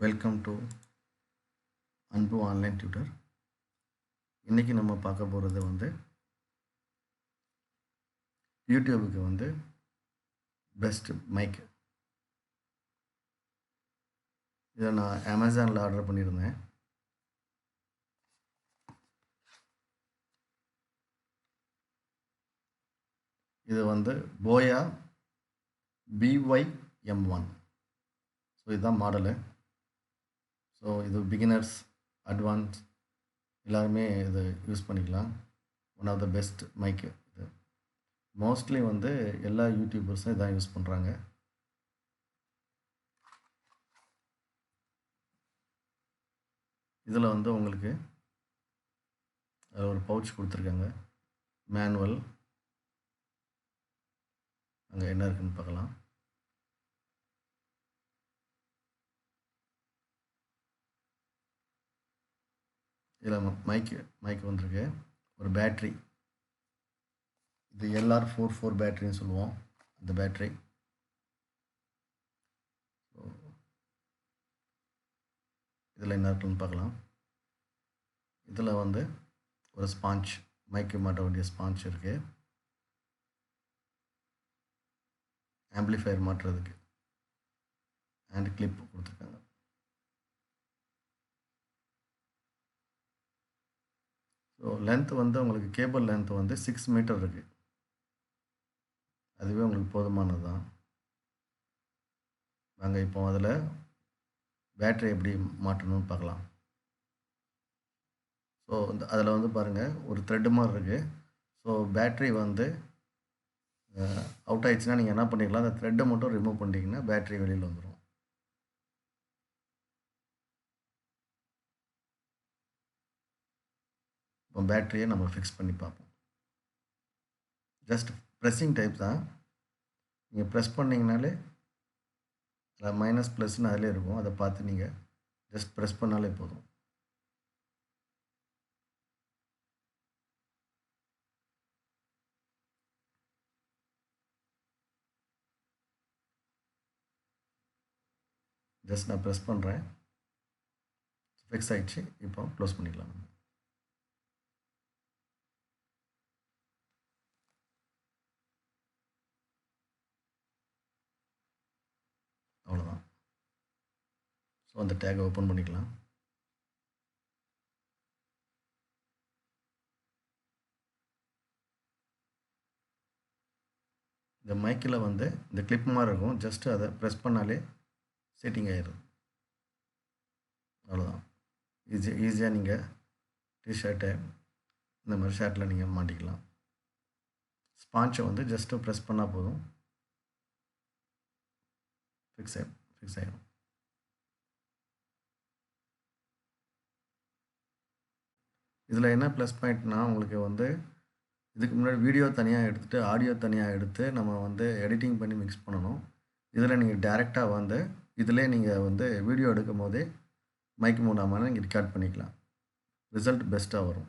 Welcome to அன்பு online tutor. இன்றைக்கி நம்ம பார்க்க போகிறது யூடியூபுக்கு பெஸ்ட் மைக். இதை நான் அமேசானில் ஆர்டர் பண்ணியிருந்தேன். இது போயா BYM1. ஸோ இதுதான் மாடலு. ஸோ இது பிகினர்ஸ், அட்வான்ஸ் எல்லாருமே இதை யூஸ் பண்ணிக்கலாம். ஒன் ஆஃப் த பெஸ்ட் மைக்கு இது. மோஸ்ட்லி எல்லா யூடியூபர்ஸும் இதான் யூஸ் பண்ணுறாங்க. இதில் உங்களுக்கு ஒரு பவுச் கொடுத்துருக்காங்க, மேனுவல். அங்கே என்ன இருக்குன்னு பார்க்கலாம். இதில் மைக் வந்திருக்கு. ஒரு பேட்ரி, இது LR44 பேட்டரின்னு சொல்லுவோம், அந்த பேட்ரி. இதில் என்ன இருக்குன்னு பார்க்கலாம். இதில் ஒரு ஸ்பாஞ்ச், மைக்கு மாட்ட வேண்டிய ஸ்பாஞ்ச் இருக்குது. ஆம்பிளிஃபயர் மாட்டுறதுக்கு அண்ட் கிளிப் கொடுத்துருக்காங்க. ஸோ லென்த் உங்களுக்கு கேபிள் லென்த் 6 மீட்டர் இருக்குது. அதுவே உங்களுக்கு போதுமானது தான். வாங்க இப்போ அதில் பேட்ரி எப்படி மாட்டணும்னு பார்க்கலாம். ஸோ அதில் பாருங்கள், ஒரு த்ரெட்டு மாதிரி இருக்குது. ஸோ பேட்ரி அவுட் ஆயிடுச்சுன்னா நீங்கள் என்ன பண்ணிக்கலாம், அந்த த்ரெட்டை மட்டும் ரிமூவ் பண்ணிட்டீங்கன்னா பேட்ரி வெளியில் வந்துடும். இப்போ பேட்டரியை நம்ம ஃபிக்ஸ் பண்ணி பார்ப்போம். ஜஸ்ட் ப்ரெஸ்ஸிங் டைப் தான். நீங்கள் ப்ரெஸ் பண்ணிங்கனாலே மைனஸ் ப்ளஸ்ன்னு அதிலே இருக்கும். அதை பார்த்து நீங்கள் ஜஸ்ட் ப்ரெஸ் பண்ணாலே போதும். ஜஸ்ட் நான் ப்ரெஸ் பண்ணுறேன், ஃபிக்ஸ் ஆகிடுச்சு. இப்போ க்ளோஸ் பண்ணிக்கலாம். அவ்வளோதான். ஸோ அந்த டேகை ஓப்பன் பண்ணிக்கலாம். இந்த மைக்கில் இந்த கிளிப் மாதிரி இருக்கும். ஜஸ்ட்டு அதை ப்ரெஸ் பண்ணாலே செட்டிங் ஆகிடும். அவ்வளோதான். ஈஸியாக நீங்கள் டிஷர்ட்டு இந்த மாதிரி ஷர்ட்டில் நீங்கள் மாட்டிக்கலாம். ஸ்பான்ச்சை ஜஸ்ட்டு ப்ரெஸ் பண்ணால் போதும், ஃபிக்ஸ் ஆகிடும். இதில் என்ன ப்ளஸ் பாயிண்ட்னால், உங்களுக்கு இதுக்கு முன்னாடி வீடியோ தனியாக எடுத்துகிட்டு ஆடியோ தனியாக எடுத்து நம்ம எடிட்டிங் பண்ணி மிக்ஸ் பண்ணணும். இதில் நீங்கள் டேரெக்டாக இதிலே நீங்கள் வீடியோ எடுக்கும் போதே மைக் மூலமாக நீங்கள் ரெக்கார்ட் பண்ணிக்கலாம். ரிசல்ட் பெஸ்ட்டாக வரும்.